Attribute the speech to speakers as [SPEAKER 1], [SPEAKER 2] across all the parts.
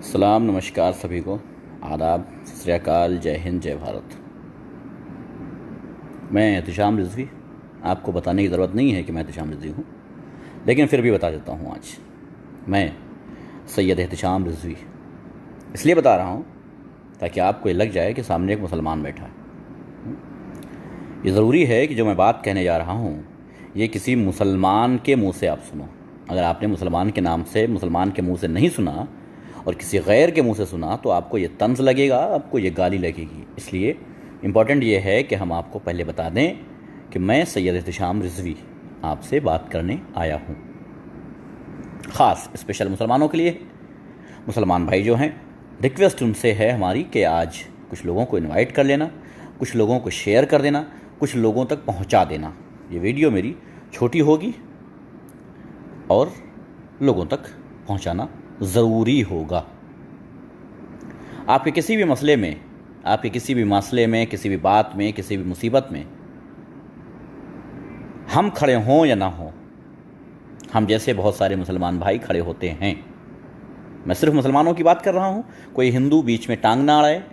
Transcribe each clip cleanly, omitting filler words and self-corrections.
[SPEAKER 1] सलाम नमस्कार सभी को। आदाब, सत श्री अकाल, जय हिंद, जय भारत। मैं एहतिशाम रिजवी। आपको बताने की ज़रूरत नहीं है कि मैं एहतिशाम रिजवी हूँ, लेकिन फिर भी बता देता हूँ। आज मैं सैयद एहतिशाम रिजवी इसलिए बता रहा हूँ ताकि आपको ये लग जाए कि सामने एक मुसलमान बैठा है। ये ज़रूरी है कि जो मैं बात कहने जा रहा हूँ ये किसी मुसलमान के मुंह से आप सुनो। अगर आपने मुसलमान के नाम से, मुसलमान के मुंह से नहीं सुना और किसी गैर के मुंह से सुना तो आपको ये तंज़ लगेगा, आपको ये गाली लगेगी। इसलिए इम्पॉर्टेंट ये है कि हम आपको पहले बता दें कि मैं सैयद एहतिशाम रिजवी आपसे बात करने आया हूँ। ख़ास स्पेशल मुसलमानों के लिए। मुसलमान भाई जो हैं, रिक्वेस्ट उनसे है हमारी कि आज कुछ लोगों को इनवाइट कर लेना, कुछ लोगों को शेयर कर देना, कुछ लोगों तक पहुँचा देना। ये वीडियो मेरी छोटी होगी और लोगों तक पहुँचाना ज़रूरी होगा। आपके किसी भी मसले में, आपके किसी भी मसले में, किसी भी बात में, किसी भी मुसीबत में हम खड़े हों या ना हों, हम जैसे बहुत सारे मुसलमान भाई खड़े होते हैं। मैं सिर्फ मुसलमानों की बात कर रहा हूँ। कोई हिंदू बीच में टांग ना अड़ाए,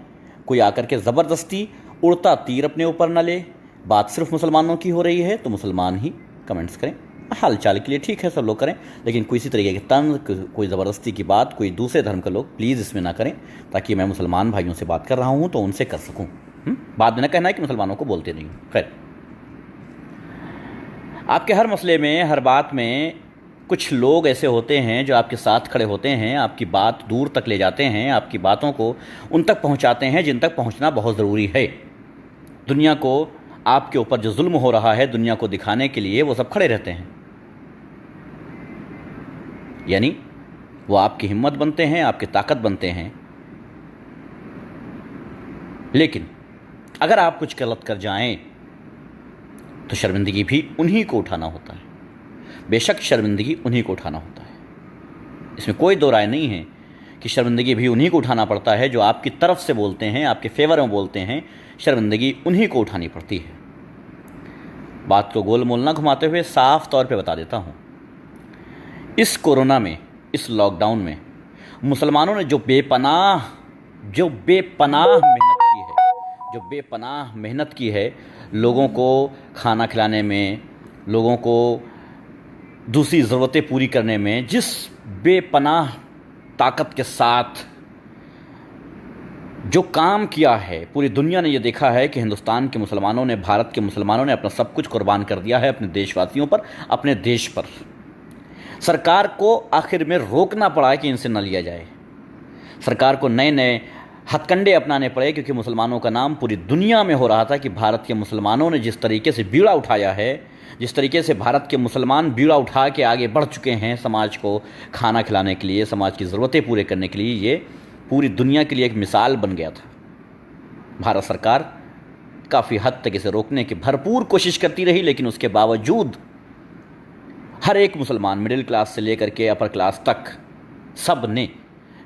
[SPEAKER 1] कोई आकर के ज़बरदस्ती उड़ता तीर अपने ऊपर न ले। बात सिर्फ मुसलमानों की हो रही है तो मुसलमान ही कमेंट्स करें। हाल चाल के लिए ठीक है, सब लोग करें, लेकिन किसी तरीके की तंज, कोई ज़बरदस्ती की बात कोई दूसरे धर्म के लोग प्लीज़ इसमें ना करें, ताकि मैं मुसलमान भाइयों से बात कर रहा हूँ तो उनसे कर सकूँ। बाद में ना कहना है कि मुसलमानों को बोलते नहीं। खैर, आपके हर मसले में, हर बात में कुछ लोग ऐसे होते हैं जो आपके साथ खड़े होते हैं, आपकी बात दूर तक ले जाते हैं, आपकी बातों को उन तक पहुँचाते हैं जिन तक पहुँचना बहुत ज़रूरी है। दुनिया को आपके ऊपर जो जुल्म हो रहा है, दुनिया को दिखाने के लिए वो सब खड़े रहते हैं। यानी वो आपकी हिम्मत बनते हैं, आपकी ताकत बनते हैं। लेकिन अगर आप कुछ गलत कर जाएं तो शर्मिंदगी भी उन्हीं को उठाना होता है। बेशक शर्मिंदगी उन्हीं को उठाना होता है, इसमें कोई दो राय नहीं है कि शर्मिंदगी भी उन्हीं को उठाना पड़ता है जो आपकी तरफ से बोलते हैं, आपके फेवर में बोलते हैं। शर्मिंदगी उन्हीं को उठानी पड़ती है। बात को गोल मोल ना घुमाते हुए साफ तौर पे बता देता हूँ, इस कोरोना में, इस लॉकडाउन में मुसलमानों ने जो बेपनाह मेहनत की है, लोगों को खाना खिलाने में, लोगों को दूसरी ज़रूरतें पूरी करने में, जिस बेपनाह ताकत के साथ जो काम किया है, पूरी दुनिया ने ये देखा है कि हिंदुस्तान के मुसलमानों ने, भारत के मुसलमानों ने अपना सब कुछ कुर्बान कर दिया है अपने देशवासियों पर, अपने देश पर। सरकार को आखिर में रोकना पड़ा कि इनसे न लिया जाए। सरकार को नए नए हथकंडे अपनाने पड़े, क्योंकि मुसलमानों का नाम पूरी दुनिया में हो रहा था कि भारत के मुसलमानों ने जिस तरीके से बीड़ा उठाया है, जिस तरीके से भारत के मुसलमान बीड़ा उठा के आगे बढ़ चुके हैं समाज को खाना खिलाने के लिए, समाज की ज़रूरतें पूरे करने के लिए, ये पूरी दुनिया के लिए एक मिसाल बन गया था। भारत सरकार काफ़ी हद तक इसे रोकने की भरपूर कोशिश करती रही, लेकिन उसके बावजूद हर एक मुसलमान, मिडिल क्लास से लेकर के अपर क्लास तक, सब ने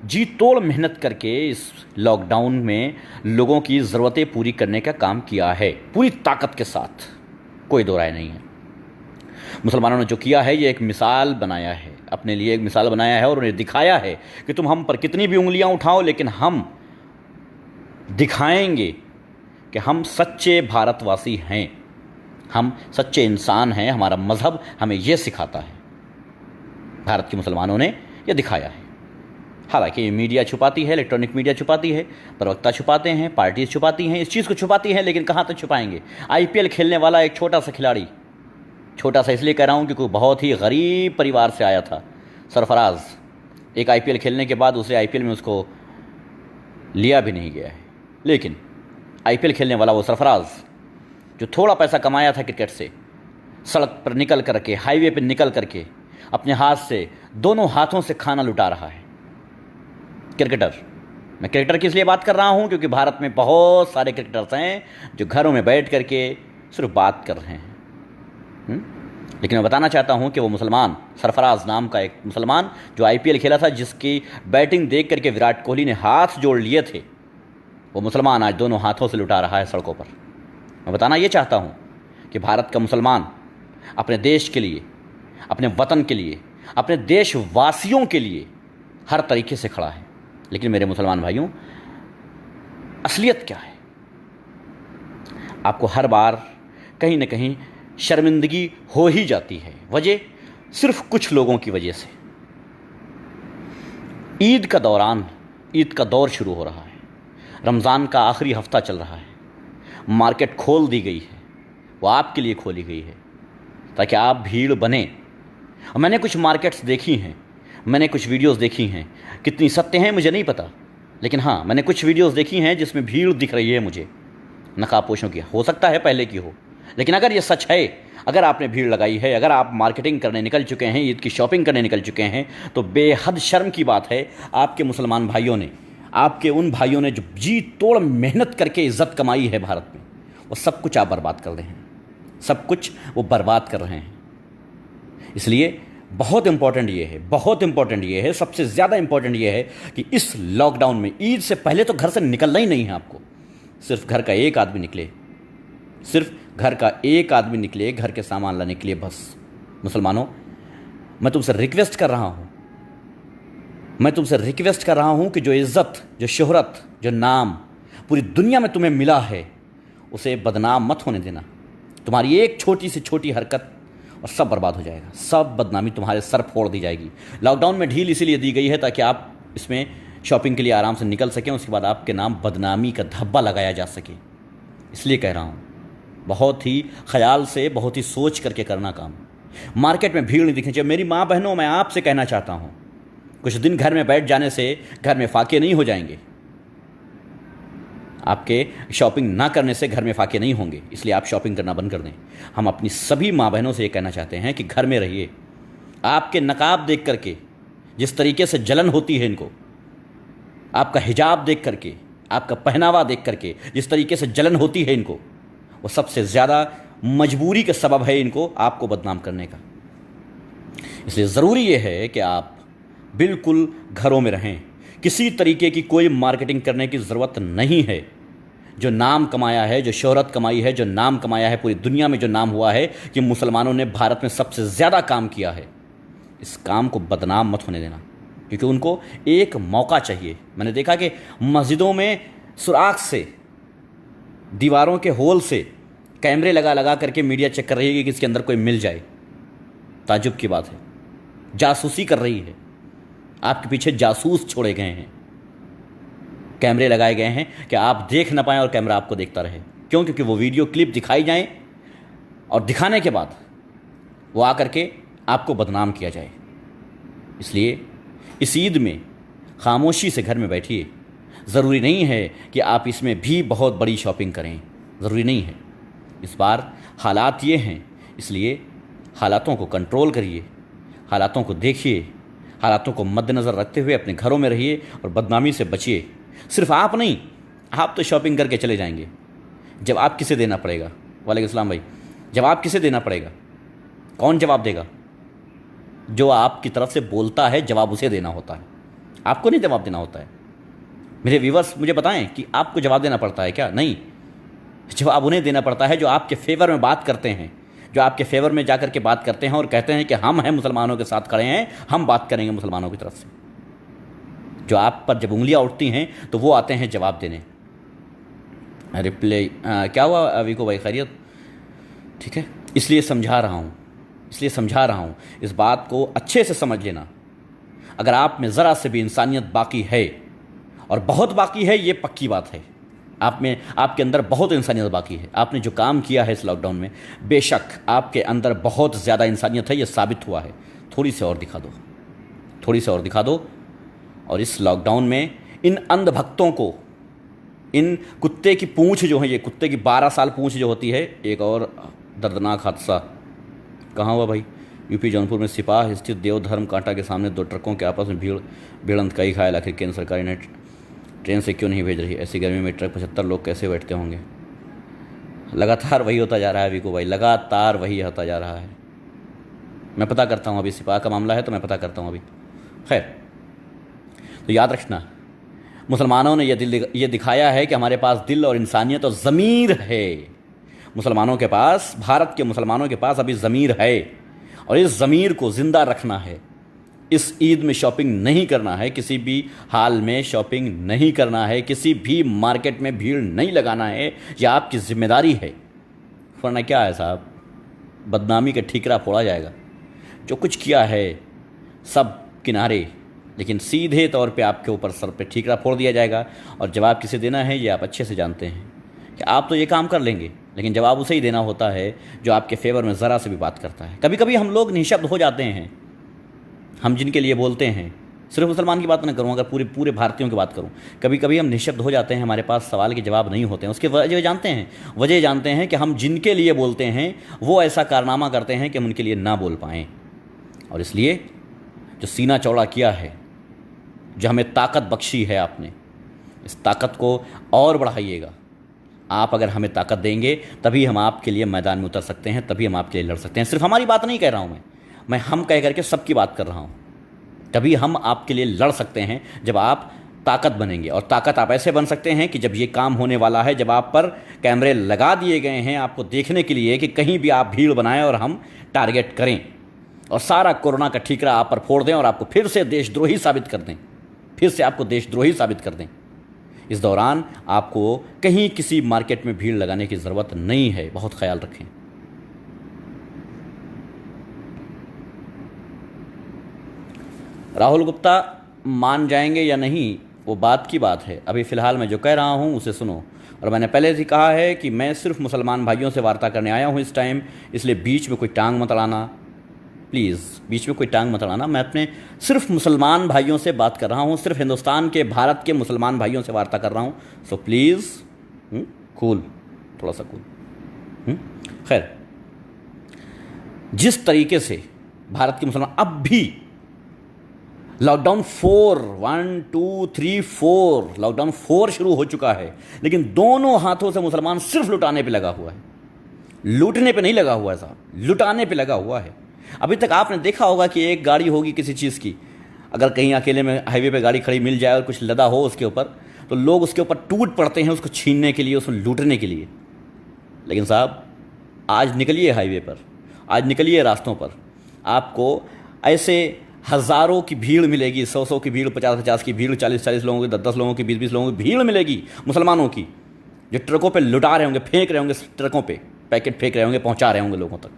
[SPEAKER 1] जी तोड़ मेहनत करके इस लॉकडाउन में लोगों की ज़रूरतें पूरी करने का काम किया है, पूरी ताकत के साथ। कोई दो राय नहीं है। मुसलमानों ने जो किया है ये एक मिसाल बनाया है, अपने लिए एक मिसाल बनाया है और उन्हें दिखाया है कि तुम हम पर कितनी भी उंगलियां उठाओ, लेकिन हम दिखाएंगे कि हम सच्चे भारतवासी हैं, हम सच्चे इंसान हैं। हमारा मज़हब हमें यह सिखाता है। भारत के मुसलमानों ने यह दिखाया है। हालांकि मीडिया छुपाती है, इलेक्ट्रॉनिक मीडिया छुपाती है, प्रवक्ता छुपाते हैं, पार्टीज छुपाती हैं, इस चीज़ को छुपाती हैं, लेकिन कहाँ तक छुपाएंगे। आईपीएल खेलने वाला एक छोटा सा खिलाड़ी, छोटा सा इसलिए कह रहा हूँ क्योंकि बहुत ही गरीब परिवार से आया था, सरफराज, एक आईपीएल खेलने के बाद दूसरे आईपीएल में उसको लिया भी नहीं गया है। लेकिन आईपीएल खेलने वाला वो सरफराज जो थोड़ा पैसा कमाया था क्रिकेट से, सड़क पर निकल करके, हाईवे पर निकल करके अपने हाथ से, दोनों हाथों से खाना लुटा रहा है। क्रिकेटर, मैं क्रिकेटर की इसलिए बात कर रहा हूँ क्योंकि भारत में बहुत सारे क्रिकेटर्स हैं जो घरों में बैठ करके सिर्फ बात कर रहे हैं। लेकिन मैं बताना चाहता हूँ कि वो मुसलमान, सरफराज नाम का एक मुसलमान जो आईपीएल खेला था, जिसकी बैटिंग देख करके विराट कोहली ने हाथ जोड़ लिए थे, वो मुसलमान आज दोनों हाथों से लुटा रहा है सड़कों पर। मैं बताना ये चाहता हूँ कि भारत का मुसलमान अपने देश के लिए, अपने वतन के लिए, अपने देशवासियों के लिए हर तरीके से खड़ा है, लेकिन मेरे मुसलमान भाइयों, असलियत क्या है? आपको हर बार कहीं ना कहीं शर्मिंदगी हो ही जाती है। वजह सिर्फ कुछ लोगों की वजह से। ईद का दौर शुरू हो रहा है, रमज़ान का आखिरी हफ्ता चल रहा है, मार्केट खोल दी गई है, वो आपके लिए खोली गई है ताकि आप भीड़ बने। और मैंने कुछ मार्केट्स देखी हैं, मैंने कुछ वीडियोस देखी हैं, कितनी सत्य हैं मुझे नहीं पता, लेकिन हाँ, मैंने कुछ वीडियोस देखी हैं जिसमें भीड़ दिख रही है मुझे नकाबपोशों की। हो सकता है पहले की हो, लेकिन अगर ये सच है, अगर आपने भीड़ लगाई है, अगर आप मार्केटिंग करने निकल चुके हैं, ईद की शॉपिंग करने निकल चुके हैं, तो बेहद शर्म की बात है आपके मुसलमान भाइयों ने, आपके उन भाइयों ने जो जी तोड़ मेहनत करके इज्जत कमाई है भारत में, वो सब कुछ आप बर्बाद कर रहे हैं। सब कुछ वो बर्बाद कर रहे हैं। इसलिए बहुत इंपॉर्टेंट ये है, सबसे ज़्यादा इंपॉर्टेंट ये है कि इस लॉकडाउन में ईद से पहले तो घर से निकलना ही नहीं है आपको। सिर्फ घर का एक आदमी निकले, घर के सामान लाने के लिए बस। मुसलमानों, मैं तुमसे रिक्वेस्ट कर रहा हूं कि जो इज्जत, जो शोहरत, जो नाम पूरी दुनिया में तुम्हें मिला है, उसे बदनाम मत होने देना। तुम्हारी एक छोटी से छोटी हरकत और सब बर्बाद हो जाएगा, सब बदनामी तुम्हारे सर फोड़ दी जाएगी। लॉकडाउन में ढील इसीलिए दी गई है ताकि आप इसमें शॉपिंग के लिए आराम से निकल सकें, उसके बाद आपके नाम बदनामी का धब्बा लगाया जा सके। इसलिए कह रहा हूँ, बहुत ही ख्याल से, बहुत ही सोच करके करना काम। मार्केट में भीड़ नहीं दिखनी चाहिए। मेरी माँ बहनों, मैं आपसे कहना चाहता हूँ, कुछ दिन घर में बैठ जाने से घर में फाके नहीं हो जाएंगे। आपके शॉपिंग ना करने से घर में फाके नहीं होंगे, इसलिए आप शॉपिंग करना बंद कर दें। हम अपनी सभी माँ बहनों से ये कहना चाहते हैं कि घर में रहिए। आपके नकाब देख करके जिस तरीके से जलन होती है इनको, आपका हिजाब देख करके, आपका पहनावा देख करके जिस तरीके से जलन होती है इनको, वो सबसे ज़्यादा मजबूरी का सबब है इनको आपको बदनाम करने का। इसलिए ज़रूरी ये है कि आप बिल्कुल घरों में रहें। किसी तरीके की कोई मार्केटिंग करने की ज़रूरत नहीं है। जो नाम कमाया है, जो शोहरत कमाई है, जो नाम कमाया है, पूरी दुनिया में जो नाम हुआ है कि मुसलमानों ने भारत में सबसे ज़्यादा काम किया है, इस काम को बदनाम मत होने देना, क्योंकि उनको एक मौका चाहिए। मैंने देखा कि मस्जिदों में सुराख से, दीवारों के होल से कैमरे लगा लगा करके मीडिया चेक कर रही है कि इसके अंदर कोई मिल जाए। ताज्जुब की बात है, जासूसी कर रही है। आपके पीछे जासूस छोड़े गए हैं, कैमरे लगाए गए हैं कि आप देख ना पाएं और कैमरा आपको देखता रहे। क्यों? क्योंकि वो वीडियो क्लिप दिखाई जाएं और दिखाने के बाद वो आकर के आपको बदनाम किया जाए। इसलिए इस ईद में खामोशी से घर में बैठिए। ज़रूरी नहीं है कि आप इसमें भी बहुत बड़ी शॉपिंग करें, ज़रूरी नहीं है। इस बार हालात ये हैं, इसलिए हालातों को कंट्रोल करिए, हालातों को देखिए, हालातों को मद्देनज़र रखते हुए अपने घरों में रहिए और बदनामी से बचिए। सिर्फ आप नहीं, आप तो शॉपिंग करके चले जाएंगे। जब आप किसे देना पड़ेगा, वालेकुम सलाम भाई, जब आप किसे देना पड़ेगा, कौन जवाब देगा? जो आपकी तरफ से बोलता है जवाब उसे देना होता है, आपको नहीं जवाब देना होता है। मेरे व्यूवर्स मुझे बताएं कि आपको जवाब देना पड़ता है क्या? नहीं, जवाब उन्हें देना पड़ता है जो आपके फेवर में बात करते हैं, जो आपके फेवर में जाकर के बात करते हैं और कहते हैं कि हम हैं मुसलमानों के साथ खड़े हैं, हम बात करेंगे मुसलमानों की तरफ से। जो आप पर जब उंगलियां उठती हैं तो वो आते हैं जवाब देने। रिप्लाई क्या हुआ अवीको भाई, खैरियत? ठीक है, इसलिए समझा रहा हूँ, इस बात को अच्छे से समझ लेना। अगर आप में ज़रा से भी इंसानियत बाकी है, और बहुत बाकी है, ये पक्की बात है, आप में, आपके अंदर बहुत इंसानियत बाकी है। आपने जो काम किया है इस लॉकडाउन में, बेशक आपके अंदर बहुत ज़्यादा इंसानियत है, ये साबित हुआ है। थोड़ी सी और दिखा दो, और इस लॉकडाउन में इन अंधभक्तों को, इन कुत्ते की पूंछ जो है, ये कुत्ते की 12 साल पूंछ जो होती है। एक और दर्दनाक हादसा कहाँ हुआ भाई? यूपी जौनपुर में सिपाह स्थित देवधर्म कांटा के सामने 2 ट्रकों के आपस में भिड़ंत, कई घायल। आखिर केंद्र सरकार ने ट्रेन से क्यों नहीं भेज रही? ऐसी गर्मी में ट्रक 75 लोग कैसे बैठते होंगे? लगातार वही होता जा रहा है विको भाई, लगातार वही होता जा रहा है। मैं पता करता हूँ, अभी सिपाह का मामला है तो मैं पता करता हूँ अभी। खैर, तो याद रखना, मुसलमानों ने ये दिखाया है कि हमारे पास दिल और इंसानियत और ज़मीर है। मुसलमानों के पास, भारत के मुसलमानों के पास अभी ज़मीर है, और इस ज़मीर को ज़िंदा रखना है, इस ईद में शॉपिंग नहीं करना है, किसी भी हाल में शॉपिंग नहीं करना है, किसी भी मार्केट में भीड़ नहीं लगाना है, यह आपकी जिम्मेदारी है। वरना क्या है साहब, बदनामी का ठीकरा फोड़ा जाएगा। जो कुछ किया है सब किनारे, लेकिन सीधे तौर पे आपके ऊपर सर पे ठीकरा फोड़ दिया जाएगा। और जवाब किसे देना है ये आप अच्छे से जानते हैं कि आप तो ये काम कर लेंगे, लेकिन जवाब उसे ही देना होता है जो आपके फेवर में ज़रा से भी बात करता है। कभी कभी हम लोग निःशब्द हो जाते हैं, हम जिनके लिए बोलते हैं, सिर्फ मुसलमान की बात ना करूँ, अगर पूरे पूरे भारतीयों की बात करूँ, कभी कभी हम निःशब्द हो जाते हैं, हमारे पास सवाल के जवाब नहीं होते हैं। उसके वजह जानते हैं, वजह जानते हैं कि हम जिनके लिए बोलते हैं वो ऐसा कारनामा करते हैं कि हम उनके लिए ना बोल पाएँ। और इसलिए जो सीना चौड़ा किया है, जो हमें ताकत बख्शी है आपने, इस ताकत को और बढ़ाइएगा। आप अगर हमें ताकत देंगे तभी हम आपके लिए मैदान में उतर सकते हैं, तभी हम आपके लिए लड़ सकते हैं। सिर्फ हमारी बात नहीं कह रहा हूँ मैं हम कह करके सबकी बात कर रहा हूँ। तभी हम आपके लिए लड़ सकते हैं जब आप ताकत बनेंगे। और ताकत आप ऐसे बन सकते हैं कि जब ये काम होने वाला है, जब आप पर कैमरे लगा दिए गए हैं आपको देखने के लिए कि कहीं भी आप भीड़ बनाएं और हम टारगेट करें और सारा कोरोना का ठीकरा आप पर फोड़ दें और आपको फिर से देशद्रोही साबित कर दें, फिर से आपको देशद्रोही साबित कर दें। इस दौरान आपको कहीं किसी मार्केट में भीड़ लगाने की ज़रूरत नहीं है, बहुत ख्याल रखें। राहुल गुप्ता मान जाएंगे या नहीं वो बात की बात है। अभी फ़िलहाल मैं जो कह रहा हूँ उसे सुनो। और मैंने पहले से कहा है कि मैं सिर्फ मुसलमान भाइयों से वार्ता करने आया हूँ इस टाइम, इसलिए बीच में कोई टांग मत अड़ाना, प्लीज़ बीच में कोई टांग मत अड़ाना। मैं अपने सिर्फ मुसलमान भाइयों से बात कर रहा हूँ, सिर्फ हिंदुस्तान के, भारत के मुसलमान भाइयों से वार्ता कर रहा हूँ। सो प्लीज़ कूल, थोड़ा सा कूल। खैर, जिस तरीके से भारत के मुसलमान अब भी लॉकडाउन 4 1 2 3 4 लॉकडाउन 4 शुरू हो चुका है, लेकिन दोनों हाथों से मुसलमान सिर्फ लुटाने पे लगा हुआ है, लूटने पे नहीं लगा हुआ है साहब, लुटाने पे लगा हुआ है। अभी तक आपने देखा होगा कि एक गाड़ी होगी किसी चीज़ की, अगर कहीं अकेले में हाईवे पे गाड़ी खड़ी मिल जाए और कुछ लदा हो उसके ऊपर, तो लोग उसके ऊपर टूट पड़ते हैं उसको छीनने के लिए, उसको लूटने के लिए। लेकिन साहब आज निकलिए हाईवे पर, आज निकलिए रास्तों पर, आपको ऐसे हज़ारों की भीड़ मिलेगी, 100 की भीड़, 50 की भीड़, 40 लोगों की, 10 लोगों की, 20 लोगों की भीड़ मिलेगी मुसलमानों की, जो ट्रकों पे लुटा रहे होंगे, फेंक रहे होंगे, ट्रकों पे पैकेट फेंक रहे होंगे, पहुंचा रहे होंगे लोगों तक।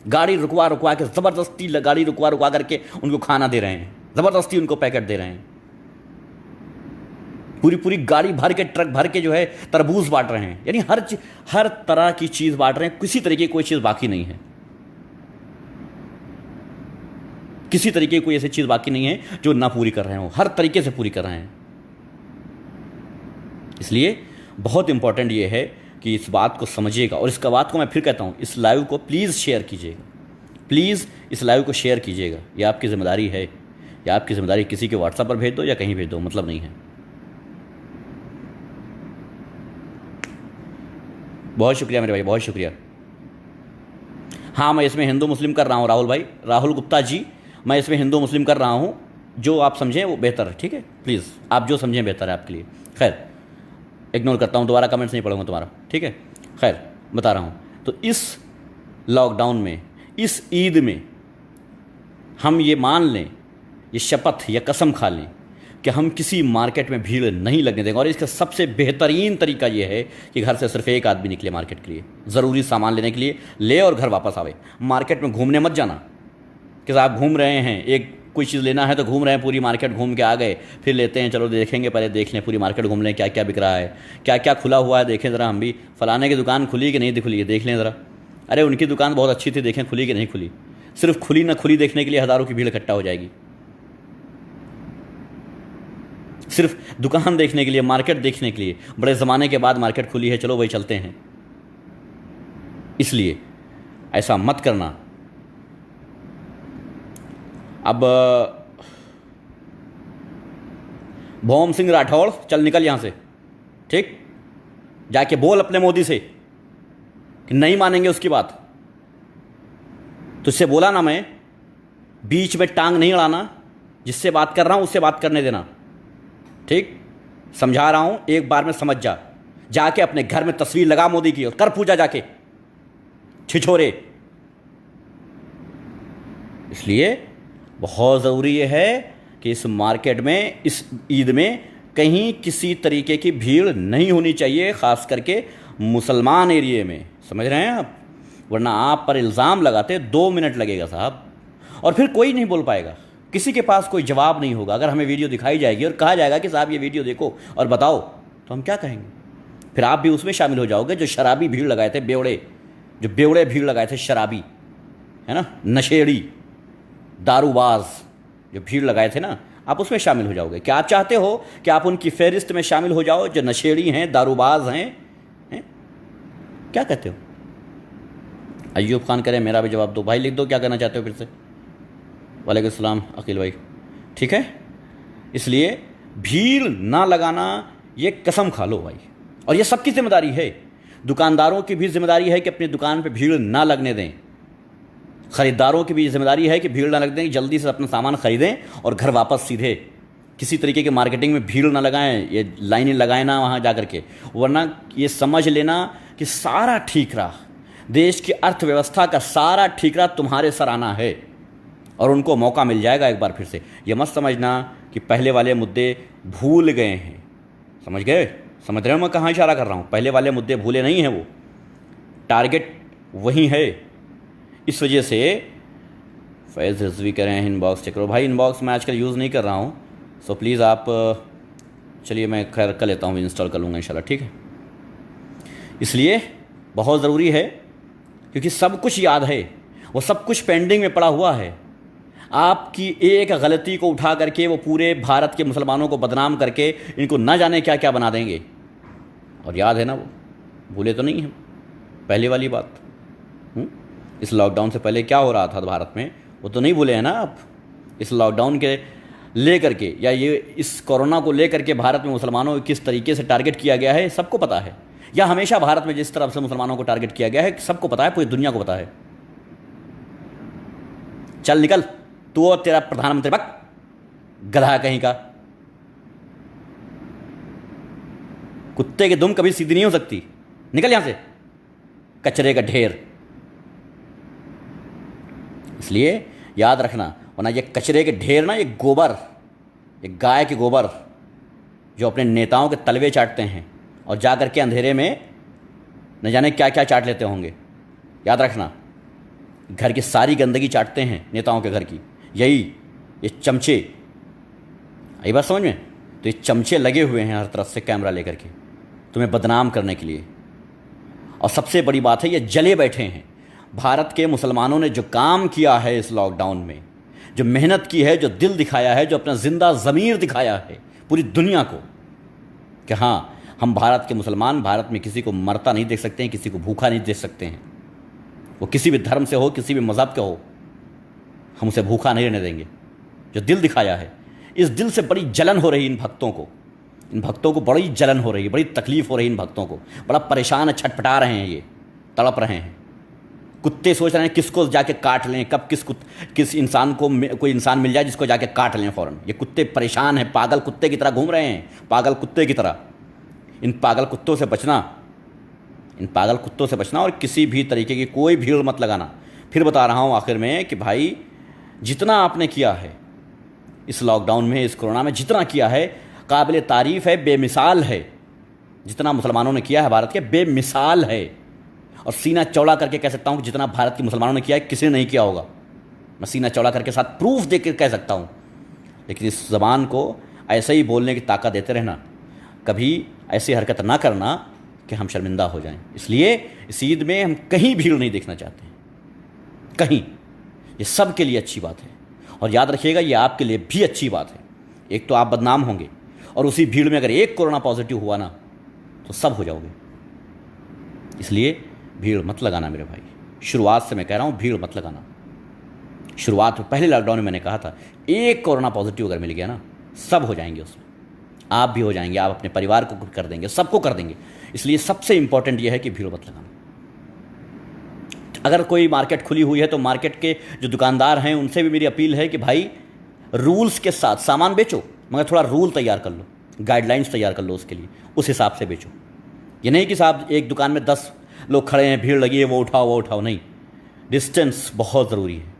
[SPEAKER 1] गाड़ी रुकवा रुकवा के, ज़बरदस्ती गाड़ी रुकवा रुकवा करके उनको खाना दे रहे हैं, ज़बरदस्ती उनको पैकेट दे रहे हैं, पूरी पूरी गाड़ी भर के, ट्रक भर के जो है तरबूज बांट रहे हैं। यानी हर तरह की चीज़ बांट रहे हैं, किसी तरीके की कोई चीज़ बाकी नहीं है, किसी तरीके की कोई ऐसी चीज़ बाकी नहीं है जो ना पूरी कर रहे हो, हर तरीके से पूरी कर रहे हैं। इसलिए बहुत इंपॉर्टेंट ये है कि इस बात को समझिएगा। और इसका बात को मैं फिर कहता हूँ, इस लाइव को प्लीज़ शेयर कीजिएगा, प्लीज़ इस लाइव को शेयर कीजिएगा। यह आपकी ज़िम्मेदारी है, या आपकी ज़िम्मेदारी किसी के व्हाट्सएप पर भेज दो या कहीं भेज दो, मतलब नहीं है। बहुत शुक्रिया मेरे भाई, बहुत शुक्रिया। हाँ, मैं इसमें हिंदू मुस्लिम कर रहा हूँ राहुल भाई, राहुल गुप्ता जी, मैं इसमें हिंदू मुस्लिम कर रहा हूँ, जो आप समझें वो बेहतर है, ठीक है? प्लीज़ आप जो समझें बेहतर है आपके लिए। खैर, इग्नोर करता हूँ, दोबारा कमेंट्स नहीं पढ़ूंगा तुम्हारा, ठीक है? खैर, बता रहा हूँ, तो इस लॉकडाउन में, इस ईद में हम ये मान लें, ये शपथ या कसम खा लें कि हम किसी मार्केट में भीड़ नहीं लगने देंगे। और इसका सबसे बेहतरीन तरीका ये है कि घर से सिर्फ एक आदमी निकले मार्केट के लिए, ज़रूरी सामान लेने के लिए, ले और घर वापस आवे। मार्केट में घूमने मत जाना कि आप घूम रहे हैं, एक कोई चीज़ लेना है तो घूम रहे हैं, पूरी मार्केट घूम के आ गए, फिर लेते हैं, चलो देखेंगे, पहले देख लें, पूरी मार्केट घूम लें, क्या क्या बिक रहा है, क्या क्या खुला हुआ है, देखें ज़रा हम भी, फलाने की दुकान खुली कि नहीं खुली है, देख लें ज़रा, अरे उनकी दुकान बहुत अच्छी थी, देखें खुली कि नहीं खुली। सिर्फ खुली ना खुली देखने के लिए हज़ारों की भीड़ इकट्ठा हो जाएगी, सिर्फ दुकान देखने के लिए, मार्केट देखने के लिए, बड़े ज़माने के बाद मार्केट खुली है, चलो वही चलते हैं। इसलिए ऐसा मत करना। अब भोम सिंह राठौड़, चल निकल यहाँ से, ठीक? जाके बोल अपने मोदी से कि नहीं मानेंगे उसकी बात। तुझसे बोला ना मैं, बीच में टांग नहीं अड़ाना, जिससे बात कर रहा हूँ उससे बात करने देना, ठीक? समझा रहा हूँ, एक बार में समझ जा। जाके अपने घर में तस्वीर लगा मोदी की और कर पूजा जाके, छिछोरे। इसलिए बहुत ज़रूरी ये है कि इस मार्केट में, इस ईद में कहीं किसी तरीके की भीड़ नहीं होनी चाहिए, ख़ास करके मुसलमान एरिए में। समझ रहे हैं आप? वरना आप पर इल्ज़ाम लगाते 2 मिनट लगेगा साहब, और फिर कोई नहीं बोल पाएगा, किसी के पास कोई जवाब नहीं होगा। अगर हमें वीडियो दिखाई जाएगी और कहा जाएगा कि साहब ये वीडियो देखो और बताओ, तो हम क्या कहेंगे? फिर आप भी उसमें शामिल हो जाओगे जो शराबी भीड़ लगाए थे, जो बेवड़े भीड़ लगाए थे, शराबी, है ना, नशेड़ी, दारूबाज जो भीड़ लगाए थे ना, आप उसमें शामिल हो जाओगे। क्या आप चाहते हो कि आप उनकी फहरिस्त में शामिल हो जाओ जो नशेड़ी हैं, दारूबाज हैं? क्या कहते हो? अय्यूब खान करें, मेरा भी जवाब दो भाई, लिख दो क्या कहना चाहते हो फिर से। वालेकुम सलाम अकील भाई, ठीक है। इसलिए भीड़ ना लगाना, ये कसम खा लो भाई, और ये सबकी जिम्मेदारी है। दुकानदारों की भी जिम्मेदारी है कि अपनी दुकान पे भीड़ ना लगने दें, ख़रीदारों की भी जिम्मेदारी है कि भीड़ ना लगने दें, जल्दी से अपना सामान ख़रीदें और घर वापस सीधे। किसी तरीके की मार्केटिंग में भीड़ ना लगाएं, ये लाइनें लगाएं ना वहाँ जा कर के, वरना ये समझ लेना कि सारा ठीकरा, देश की अर्थव्यवस्था का सारा ठीकरा तुम्हारे सर आना है, और उनको मौका मिल जाएगा एक बार फिर से। ये मत समझना कि पहले वाले मुद्दे भूल गए हैं। समझ गए? समझ रहे हो मैं कहाँ इशारा कर रहा हूँ? पहले वाले मुद्दे भूले नहीं हैं, वो टारगेट वही है। इस वजह से फैज़ रिजवी कह रहे हैं इनबॉक्स चेक करो। भाई इनबॉक्स मैं आजकल यूज़ नहीं कर रहा हूँ, सो प्लीज़ आप, चलिए मैं खैर कर लेता हूँ, इंस्टॉल कर लूँगा इंशाल्लाह, ठीक है। इसलिए बहुत ज़रूरी है, क्योंकि सब कुछ याद है, वो सब कुछ पेंडिंग में पड़ा हुआ है। आपकी एक गलती को उठा करके वो पूरे भारत के मुसलमानों को बदनाम करके इनको ना जाने क्या क्या बना देंगे। और याद है ना, वो भूले तो नहीं हैं पहले वाली बात। इस लॉकडाउन से पहले क्या हो रहा था भारत में, वो तो नहीं भूले हैं ना आप। इस लॉकडाउन के ले करके, या ये इस कोरोना को ले करके भारत में मुसलमानों को किस तरीके से टारगेट किया गया है, सबको पता है। या हमेशा भारत में जिस तरफ से मुसलमानों को टारगेट किया गया है, सबको पता है, पूरी दुनिया को पता है। चल निकल तू और तेरा प्रधानमंत्री, बक गधा कहीं का। कुत्ते की दुम कभी सीधी नहीं हो सकती, निकल यहां से, कचरे का ढेर। इसलिए याद रखना, वरना ये कचरे के ढेर ना, ये गोबर, ये गाय के गोबर जो अपने नेताओं के तलवे चाटते हैं और जा करके अंधेरे में न जाने क्या क्या चाट लेते होंगे। याद रखना, घर की सारी गंदगी चाटते हैं नेताओं के घर की, यही ये चमचे। आई बात समझ में? तो ये चमचे लगे हुए हैं हर तरफ से कैमरा लेकर के तुम्हें बदनाम करने के लिए। और सबसे बड़ी बात है, ये जले बैठे हैं। भारत के मुसलमानों ने जो काम किया है इस लॉकडाउन में, जो मेहनत की है, जो दिल दिखाया है, जो अपना जिंदा ज़मीर दिखाया है पूरी दुनिया को कि हाँ, हम भारत के मुसलमान भारत में किसी को मरता नहीं देख सकते हैं, किसी को भूखा नहीं देख सकते हैं। वो किसी भी धर्म से हो, किसी भी मज़हब का हो, हम उसे भूखा नहीं रहने देंगे। जो दिल दिखाया है, इस दिल से बड़ी जलन हो रही इन भक्तों को बड़ी जलन हो रही है, बड़ी तकलीफ़ हो रही है इन भक्तों को, बड़ा परेशान है, छटपटा रहे हैं, ये तड़प रहे हैं। कुत्ते सोच रहे हैं किसको जाके काट लें, कब किस इंसान को कोई इंसान मिल जाए जिसको जाके काट लें फ़ौरन। ये कुत्ते परेशान हैं, पागल कुत्ते की तरह घूम रहे हैं, पागल कुत्ते की तरह। इन पागल कुत्तों से बचना, और किसी भी तरीके की कोई भीड़ मत लगाना। फिर बता रहा हूँ आखिर में कि भाई, जितना आपने किया है इस लॉकडाउन में, इस कोरोना में जितना किया है, काबिल तारीफ़ है, बेमिसाल है। जितना मुसलमानों ने किया है भारत के, बेमिसाल है। और सीना चौड़ा करके कह सकता हूँ कि जितना भारत के मुसलमानों ने किया है, किसी ने नहीं किया होगा। मैं सीना चौड़ा करके साथ प्रूफ दे के कह सकता हूँ। लेकिन इस ज़बान को ऐसे ही बोलने की ताकत देते रहना, कभी ऐसी हरकत ना करना कि हम शर्मिंदा हो जाएं। इसलिए इस ईद में हम कहीं भीड़ नहीं देखना चाहते हैं, कहीं। ये सब के लिए अच्छी बात है, और याद रखिएगा, ये आपके लिए भी अच्छी बात है। एक तो आप बदनाम होंगे, और उसी भीड़ में अगर एक कोरोना पॉजिटिव हुआ ना, तो सब हो जाओगे। इसलिए भीड़ मत लगाना मेरे भाई। शुरुआत से मैं कह रहा हूँ, भीड़ मत लगाना। शुरुआत में, पहले लॉकडाउन में मैंने कहा था, एक कोरोना पॉजिटिव अगर मिल गया ना, सब हो जाएंगे उसमें। आप भी हो जाएंगे, आप अपने परिवार को कर देंगे, सबको कर देंगे। इसलिए सबसे इंपॉर्टेंट यह है कि भीड़ मत लगाना। अगर कोई मार्केट खुली हुई है तो मार्केट के जो दुकानदार हैं उनसे भी मेरी अपील है कि भाई, रूल्स के साथ सामान बेचो, मगर थोड़ा रूल तैयार कर लो, गाइडलाइंस तैयार कर लो उसके लिए, उस हिसाब से बेचो। ये नहीं कि साहब एक दुकान में 10 लोग खड़े हैं, भीड़ लगी है, वो उठाओ। नहीं, डिस्टेंस बहुत ज़रूरी है,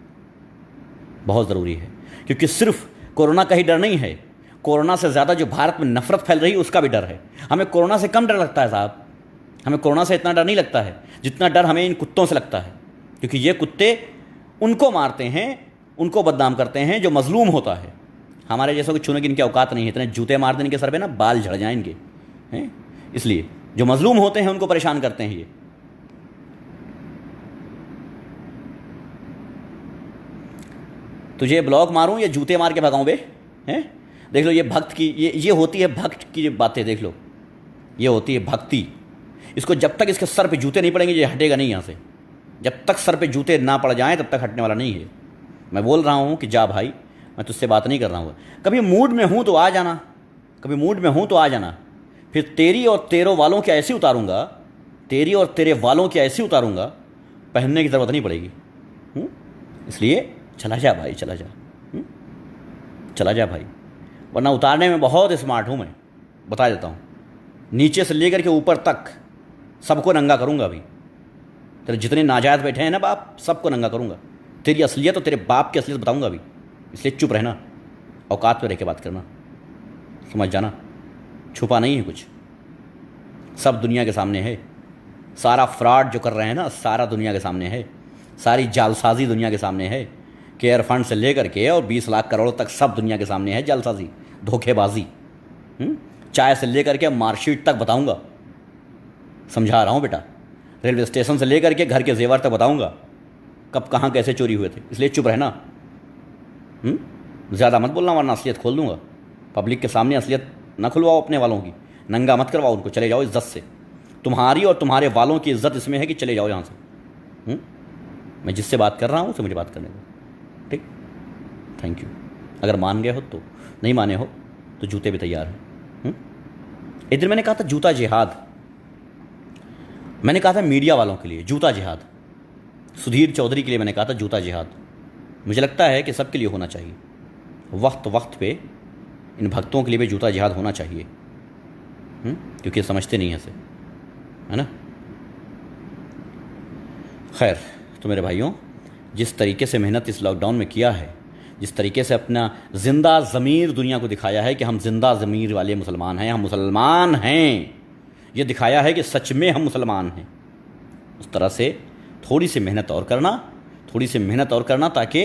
[SPEAKER 1] बहुत ज़रूरी है। क्योंकि सिर्फ कोरोना का ही डर नहीं है, कोरोना से ज़्यादा जो भारत में नफरत फैल रही है उसका भी डर है। हमें कोरोना से कम डर लगता है साहब, हमें कोरोना से इतना डर नहीं लगता है जितना डर हमें इन कुत्तों से लगता है, क्योंकि ये कुत्ते उनको मारते हैं, उनको बदनाम करते हैं जो मजलूम होता है। हमारे जैसों को छूने की इनकी औकात नहीं है, इतने जूते मार दें इनके सर पे ना बाल झड़ जाएं इनके, हैं। इसलिए जो मजलूम होते हैं उनको परेशान करते हैं ये। तुझे ब्लॉक मारूं या जूते मार के भगाऊं बे, हैं? देख लो ये भक्त की ये होती है भक्त की बातें, देख लो ये होती है भक्ति। इसको जब तक इसके सर पे जूते नहीं पड़ेंगे ये हटेगा नहीं यहाँ से। जब तक सर पे जूते ना पड़ जाएं तब तक हटने वाला नहीं है। मैं बोल रहा हूँ कि जा भाई, मैं तुझसे बात नहीं कर रहा हूँ। कभी मूड में हूँ तो आ जाना, कभी मूड में हूँ तो आ जाना, फिर तेरी और तेरे वालों की ऐसी उतारूँगा, तेरी और तेरे वालों की ऐसी उतारूँगा, पहनने की ज़रूरत नहीं पड़ेगी। इसलिए चला जा भाई, चला जा, चला जा भाई, वरना उतारने में बहुत स्मार्ट हूँ मैं, बता देता हूँ। नीचे से लेकर के ऊपर तक सबको नंगा करूँगा अभी। तेरे जितने नाजायज बैठे हैं ना बाप, सबको नंगा करूँगा। तेरी असलियत और तेरे बाप की असलियत बताऊँगा अभी। इसलिए चुप रहना, औकात पे रह के बात करना, समझ जाना। छुपा नहीं है कुछ, सब दुनिया के सामने है। सारा फ्रॉड जो कर रहे हैं ना, सारा दुनिया के सामने है। सारी जालसाजी दुनिया के सामने है। केयर फंड से लेकर के और 20 लाख करोड़ तक सब दुनिया के सामने है जालसाजी, धोखेबाजी। चाय से लेकर के मार्कशीट तक बताऊंगा, समझा रहा हूँ बेटा। रेलवे स्टेशन से लेकर के घर के जेवर तक बताऊंगा कब कहाँ कैसे चोरी हुए थे। इसलिए चुप रहना, ज़्यादा मत बोलना वरना असलियत खोल दूंगा। पब्लिक के सामने असलियत ना खुलवाओ अपने वालों की, नंगा मत करवाओ उनको। चले जाओ इज्जत से। तुम्हारी और तुम्हारे वालों की इज्जत इसमें है कि चले जाओ यहाँ से। मैं जिससे बात कर रहा हूँ उसे मुझे बात करने दो, ठीक? Thank you. अगर मान गए हो तो, नहीं माने हो तो जूते भी तैयार हैं। एक दिन मैंने कहा था जूता जिहाद, मैंने कहा था मीडिया वालों के लिए जूता जिहाद, सुधीर चौधरी के लिए मैंने कहा था जूता जिहाद। मुझे लगता है कि सबके लिए होना चाहिए। वक्त वक्त पे इन भक्तों के लिए भी जूता जिहाद होना चाहिए, क्योंकि ये समझते नहीं हैं इसे, है ना। खैर, तो मेरे भाइयों, जिस तरीके से मेहनत इस लॉकडाउन में किया है, जिस तरीके से अपना जिंदा ज़मीर दुनिया को दिखाया है कि हम जिंदा ज़मीर वाले मुसलमान हैं, हम मुसलमान हैं, ये दिखाया है कि सच में हम मुसलमान हैं, उस तरह से थोड़ी सी मेहनत और करना, थोड़ी सी मेहनत और करना, ताकि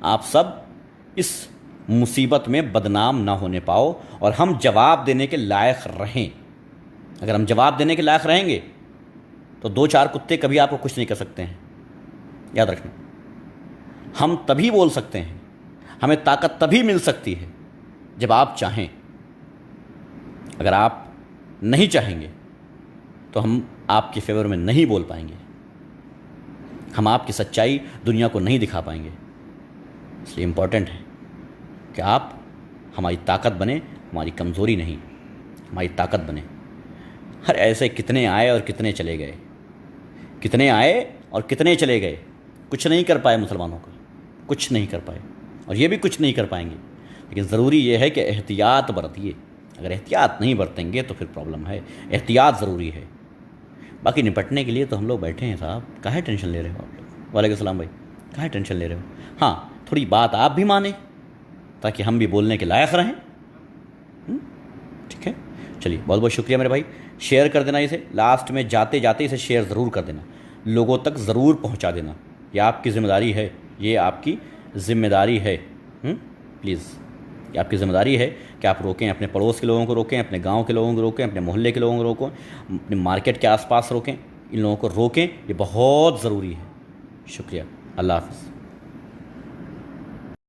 [SPEAKER 1] आप सब इस मुसीबत में बदनाम ना होने पाओ और हम जवाब देने के लायक रहें। अगर हम जवाब देने के लायक रहेंगे तो 2-4 कुत्ते कभी आपको कुछ नहीं कर सकते हैं, याद रखना। हम तभी बोल सकते हैं, हमें ताकत तभी मिल सकती है जब आप चाहें। अगर आप नहीं चाहेंगे तो हम आपके फेवर में नहीं बोल पाएंगे, हम आपकी सच्चाई दुनिया को नहीं दिखा पाएंगे। इसलिए इम्पॉर्टेंट है कि आप हमारी ताकत बने, हमारी कमज़ोरी नहीं, हमारी ताकत बने। हर ऐसे कितने आए और कितने चले गए, कितने आए और कितने चले गए, कुछ नहीं कर पाए मुसलमानों का, कुछ नहीं कर पाए, और ये भी कुछ नहीं कर पाएंगे। लेकिन ज़रूरी ये है कि एहतियात बरतिए। अगर एहतियात नहीं बरतेंगे तो फिर प्रॉब्लम है। एहतियात ज़रूरी है। बाकी निपटने के लिए तो हम लोग बैठे हैं साहब, काहे टेंशन ले रहे हो आप लोग? वालेकुम सलाम भाई, काहे टेंशन ले रहे हो? हाँ, थोड़ी बात आप भी माने ताकि हम भी बोलने के लायक रहें। ठीक है, चलिए, बहुत बहुत शुक्रिया मेरे भाई। शेयर कर देना इसे, लास्ट में जाते जाते इसे शेयर ज़रूर कर देना, लोगों तक ज़रूर पहुंचा देना। ये आपकी ज़िम्मेदारी है, ये आपकी ज़िम्मेदारी है। प्लीज़, ये आपकी ज़िम्मेदारी है कि आप रोकें, अपने पड़ोस के लोगों को रोकें, अपने गांव के लोगों को रोकें, अपने मोहल्ले के लोगों को रोकें, अपने मार्केट के आसपास रोकें, इन लोगों को रोकें। ये बहुत ज़रूरी है। शुक्रिया, अल्लाह हाफ़िज़।